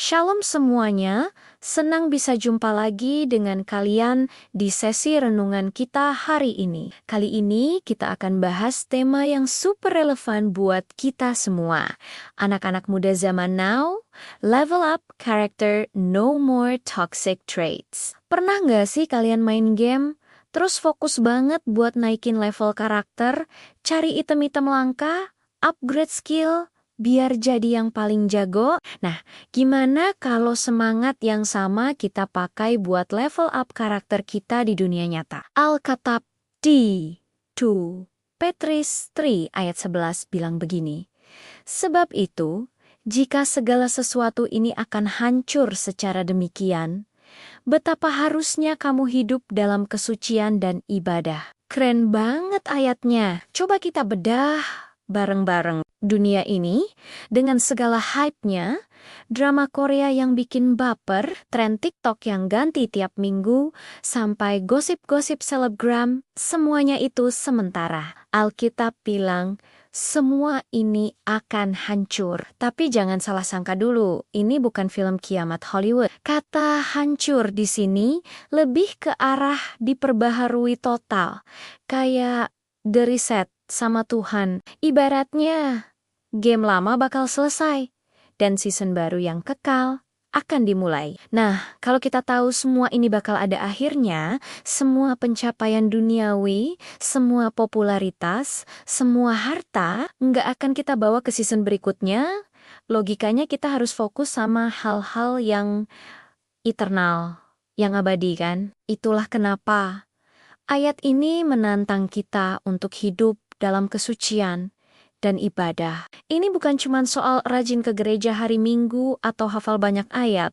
Shalom semuanya, senang bisa jumpa lagi dengan kalian di sesi renungan kita hari ini. Kali ini kita akan bahas tema yang super relevan buat kita semua. Anak-anak muda zaman now, level up character, no more toxic traits. Pernah nggak sih kalian main game? Terus fokus banget buat naikin level karakter, cari item-item langka, upgrade skill, biar jadi yang paling jago? Nah, gimana kalau semangat yang sama kita pakai buat level up karakter kita di dunia nyata? Alkitab di 2 Petrus 3 ayat 11 bilang begini, sebab itu, jika segala sesuatu ini akan hancur secara demikian, betapa harusnya kamu hidup dalam kesucian dan ibadah. Keren banget ayatnya. Coba kita bedah bareng-bareng. Dunia ini, dengan segala hype-nya, drama Korea yang bikin baper, tren TikTok yang ganti tiap minggu, sampai gosip-gosip selebgram, semuanya itu sementara. Alkitab bilang, semua ini akan hancur. Tapi jangan salah sangka dulu, ini bukan film kiamat Hollywood. Kata hancur di sini lebih ke arah diperbaharui total. Kayak the reset sama Tuhan. Ibaratnya, game lama bakal selesai, dan season baru yang kekal akan dimulai. Nah, kalau kita tahu semua ini bakal ada akhirnya, semua pencapaian duniawi, semua popularitas, semua harta, nggak akan kita bawa ke season berikutnya. Logikanya kita harus fokus sama hal-hal yang eternal, yang abadi kan? Itulah kenapa ayat ini menantang kita untuk hidup dalam kesucian dan ibadah. Ini bukan cuma soal rajin ke gereja hari Minggu atau hafal banyak ayat.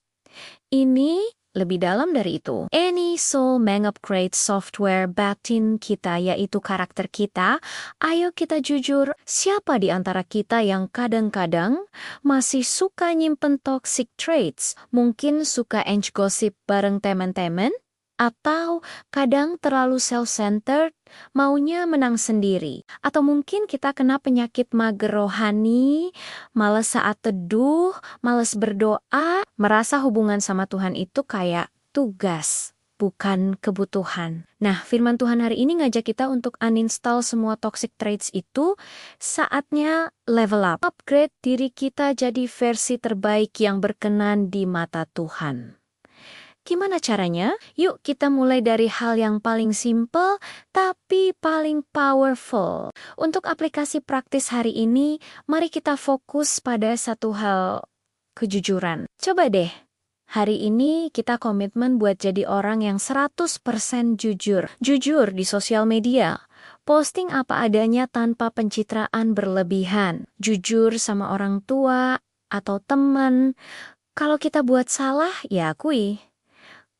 Ini lebih dalam dari itu. Any soul mengupgrade software batin kita, yaitu karakter kita. Ayo kita jujur, siapa di antara kita yang kadang-kadang masih suka nyimpen toxic traits? Mungkin suka gosip bareng teman-teman? Atau kadang terlalu self-centered, maunya menang sendiri. Atau mungkin kita kena penyakit mager rohani, malas saat teduh, malas berdoa, merasa hubungan sama Tuhan itu kayak tugas, bukan kebutuhan. Nah, firman Tuhan hari ini ngajak kita untuk uninstall semua toxic traits itu, saatnya level up. Upgrade diri kita jadi versi terbaik yang berkenan di mata Tuhan. Gimana caranya? Yuk kita mulai dari hal yang paling simple tapi paling powerful. Untuk aplikasi praktis hari ini, mari kita fokus pada satu hal, kejujuran. Coba deh, hari ini kita komitmen buat jadi orang yang 100% jujur. Jujur di sosial media. Posting apa adanya tanpa pencitraan berlebihan. Jujur sama orang tua atau teman. Kalau kita buat salah, ya akui.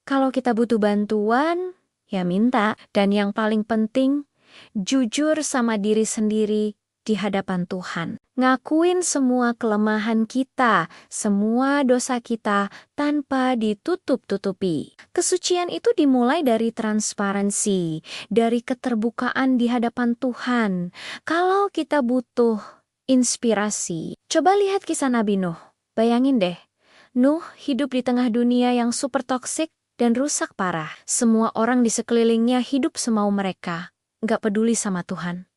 Kalau kita butuh bantuan, ya minta. Dan yang paling penting, jujur sama diri sendiri di hadapan Tuhan. Ngakuin semua kelemahan kita, semua dosa kita tanpa ditutup-tutupi. Kesucian itu dimulai dari transparansi, dari keterbukaan di hadapan Tuhan. Kalau kita butuh inspirasi, coba lihat kisah Nabi Nuh. Bayangin deh, Nuh hidup di tengah dunia yang super toksik dan rusak parah. Semua orang di sekelilingnya hidup semau mereka, nggak peduli sama Tuhan.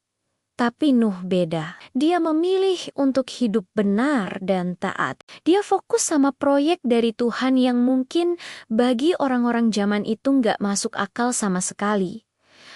Tapi Nuh beda. Dia memilih untuk hidup benar dan taat. Dia fokus sama proyek dari Tuhan yang mungkin bagi orang-orang zaman itu nggak masuk akal sama sekali.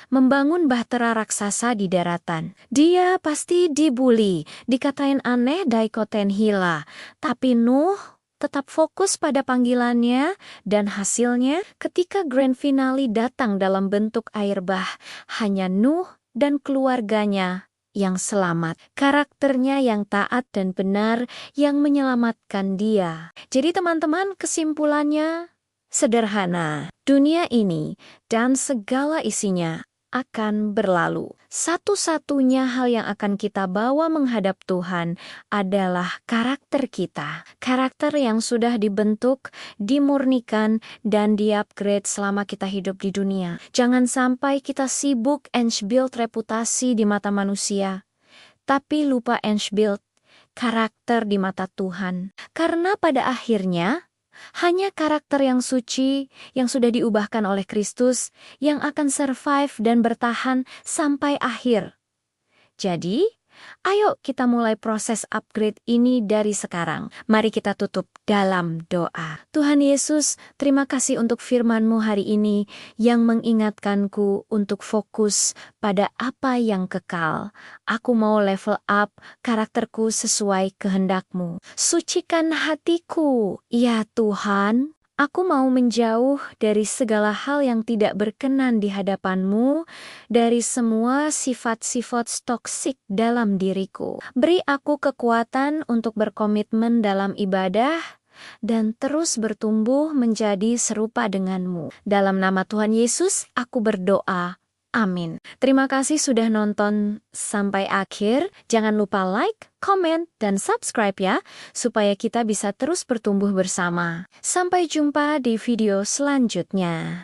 Membangun bahtera raksasa di daratan. Dia pasti dibully, dikatain aneh daikoten hila. Tapi Nuh tetap fokus pada panggilannya, dan hasilnya ketika grand finale datang dalam bentuk air bah, hanya Nuh dan keluarganya yang selamat. Karakternya yang taat dan benar yang menyelamatkan dia. Jadi teman-teman, kesimpulannya sederhana. Dunia ini dan segala isinya akan berlalu. Satu-satunya hal yang akan kita bawa menghadap Tuhan adalah karakter kita. Karakter yang sudah dibentuk, dimurnikan, dan di-upgrade selama kita hidup di dunia. Jangan sampai kita sibuk build reputasi di mata manusia, tapi lupa build karakter di mata Tuhan. Karena pada akhirnya, hanya karakter yang suci, yang sudah diubahkan oleh Kristus, yang akan survive dan bertahan sampai akhir. Jadi, ayo kita mulai proses upgrade ini dari sekarang. Mari kita tutup dalam doa. Tuhan Yesus, terima kasih untuk firman-Mu hari ini yang mengingatkanku untuk fokus pada apa yang kekal. Aku mau level up karakterku sesuai kehendak-Mu. Sucikan hatiku, ya Tuhan. Aku mau menjauh dari segala hal yang tidak berkenan di hadapan-Mu, dari semua sifat-sifat toksik dalam diriku. Beri aku kekuatan untuk berkomitmen dalam ibadah dan terus bertumbuh menjadi serupa denganmu. Dalam nama Tuhan Yesus, aku berdoa. Amin. Terima kasih sudah nonton sampai akhir. Jangan lupa like, komen, dan subscribe ya, supaya kita bisa terus bertumbuh bersama. Sampai jumpa di video selanjutnya.